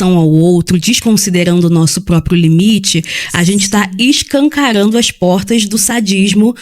relação ao outro, desconsiderando o nosso próprio limite, a gente está escancarando as portas do sadismo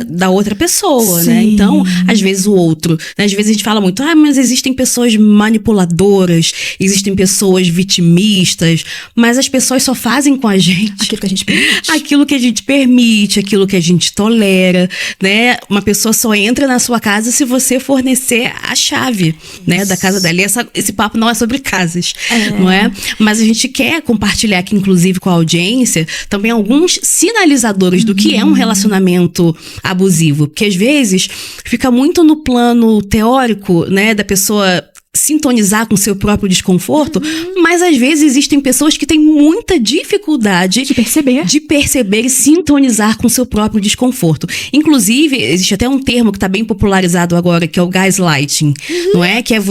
da outra pessoa, né? Então, às vezes o outro, né? Às vezes a gente fala muito, mas existem pessoas manipuladoras, existem pessoas vitimistas, mas as pessoas só fazem com a gente aquilo que a gente permite. Aquilo que a gente permite, aquilo que a gente tolera, né? Uma pessoa só entra na sua casa se você fornecer a chave, né, da casa dela. E esse papo não é sobre casas, não é? Mas a gente quer compartilhar aqui, inclusive, com a audiência, também alguns sinalizadores do que é um relacionamento abusivo. Porque, às vezes, fica muito no plano teórico, né, da pessoa sintonizar com o seu próprio desconforto, mas às vezes existem pessoas que têm muita dificuldade de perceber e sintonizar com o seu próprio desconforto. Inclusive, existe até um termo que está bem popularizado agora, que é o gaslighting, não é? Que é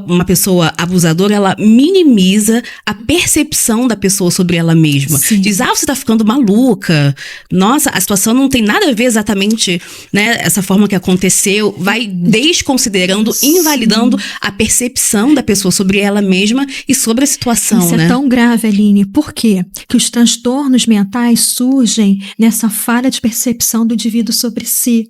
uma pessoa abusadora, ela minimiza a percepção da pessoa sobre ela mesma. Sim. Diz, você tá ficando maluca, nossa, a situação não tem nada a ver exatamente, né, essa forma que aconteceu, vai desconsiderando, invalidando a percepção da pessoa sobre ela mesma e sobre a situação, Isso, né? é tão grave, Aline. Por quê? Que os transtornos mentais surgem nessa falha de percepção do indivíduo sobre si.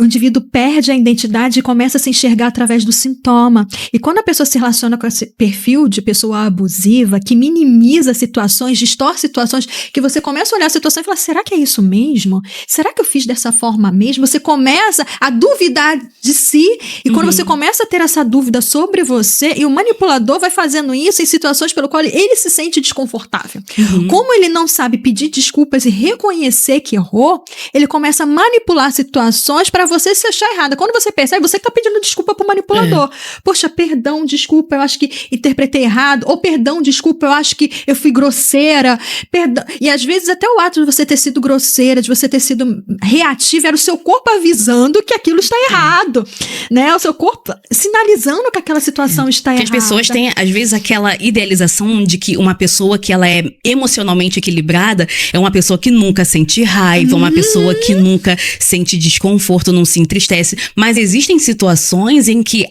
O indivíduo perde a identidade e começa a se enxergar através do sintoma. E quando a pessoa se relaciona com esse perfil de pessoa abusiva, que minimiza situações, distorce situações, que você começa a olhar a situação e falar, será que é isso mesmo? Será que eu fiz dessa forma mesmo? Você começa a duvidar de si, e quando você começa a ter essa dúvida sobre você, e o manipulador vai fazendo isso em situações pelo qual ele se sente desconfortável. Como ele não sabe pedir desculpas e reconhecer que errou, ele começa a manipular situações para você se achar errada. Quando você percebe, você que tá pedindo desculpa pro manipulador. Poxa, perdão, desculpa, eu acho que interpretei errado. Ou perdão, desculpa, eu acho que eu fui grosseira. Perdão. E às vezes até o ato de você ter sido grosseira, de você ter sido reativa, era o seu corpo avisando que aquilo está errado. Né? O seu corpo sinalizando que aquela situação está errada. Porque as pessoas têm, às vezes, aquela idealização de que uma pessoa que ela é emocionalmente equilibrada é uma pessoa que nunca sente raiva, uma pessoa que nunca sente desconforto, não se entristece. Mas existem situações em que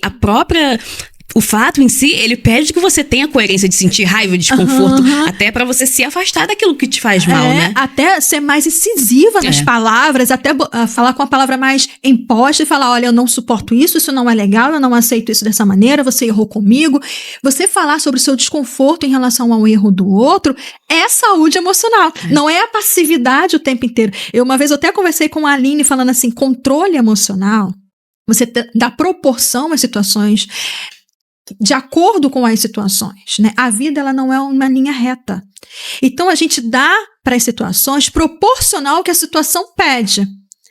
o fato em si, ele pede que você tenha coerência de sentir raiva, desconforto, até pra você se afastar daquilo que te faz mal, né? Até ser mais incisiva nas palavras, até falar com a palavra mais imposta e falar, olha, eu não suporto isso não é legal, eu não aceito isso dessa maneira, você errou comigo. Você falar sobre o seu desconforto em relação ao erro do outro é saúde emocional, não é a passividade o tempo inteiro. Uma vez eu até conversei com a Aline falando assim, controle emocional, você dá proporção às situações de acordo com as situações, né? A vida, ela não é uma linha reta. Então, a gente dá para as situações proporcional ao que a situação pede.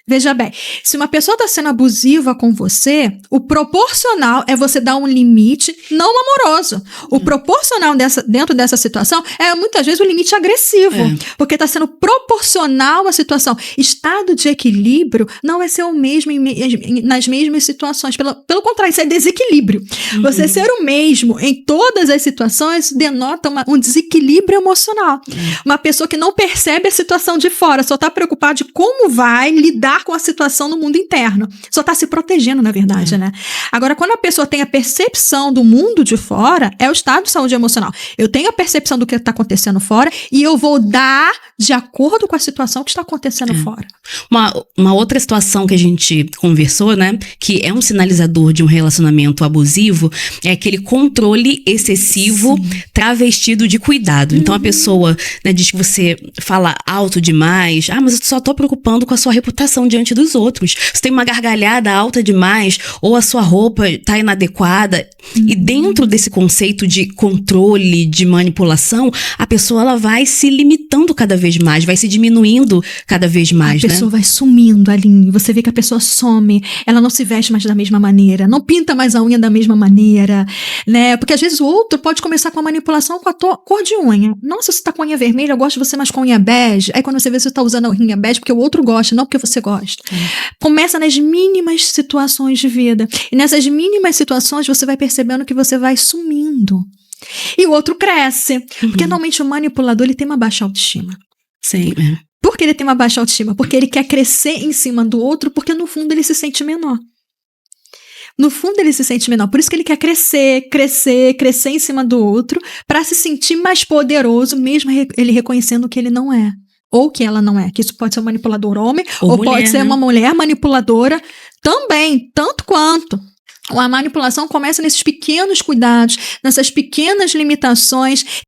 Veja bem, se uma pessoa está sendo abusiva com você, o proporcional é você dar um limite não amoroso. O proporcional dentro dessa situação é muitas vezes o limite agressivo, porque está sendo proporcional à situação. Estado de equilíbrio não é ser o mesmo nas mesmas situações. Pelo contrário, isso é desequilíbrio. Você ser o mesmo em todas as situações denota um desequilíbrio emocional. Uma pessoa que não percebe a situação de fora, só está preocupada de como vai lidar com a situação no mundo interno. Só está se protegendo, na verdade, né? Agora, quando a pessoa tem a percepção do mundo de fora, é o estado de saúde emocional. Eu tenho a percepção do que está acontecendo fora e eu vou dar de acordo com a situação que está acontecendo fora. Uma outra situação que a gente conversou, né, que é um sinalizador de um relacionamento abusivo, é aquele controle excessivo travestido de cuidado. Então, a pessoa, né, diz que você fala alto demais, mas eu só tô preocupando com a sua reputação diante dos outros. Você tem uma gargalhada alta demais, ou a sua roupa tá inadequada. E dentro desse conceito de controle, de manipulação, a pessoa ela vai se limitando cada vez mais, vai se diminuindo cada vez mais, a pessoa vai sumindo ali, você vê que a pessoa some, ela não se veste mais da mesma maneira, não pinta mais a unha da mesma maneira, né? Porque às vezes o outro pode começar com a manipulação com a cor de unha. Nossa, você tá com unha vermelha, eu gosto de você mais com unha bege. Aí quando você vê, você tá usando a unha bege porque o outro gosta, não porque você gosta. Começa nas mínimas situações de vida. E nessas mínimas situações você vai percebendo que você vai sumindo. E o outro cresce. Porque normalmente o manipulador ele tem uma baixa autoestima. Sim. Por que ele tem uma baixa autoestima? Porque ele quer crescer em cima do outro, porque no fundo ele se sente menor. no fundo ele se sente menor. Por isso que ele quer crescer em cima do outro, para se sentir mais poderoso, mesmo ele reconhecendo que ele não é. Ou que ela não é. Que isso pode ser um manipulador homem, ou mulher, pode ser uma mulher manipuladora também, tanto quanto. A manipulação começa nesses pequenos cuidados, nessas pequenas limitações,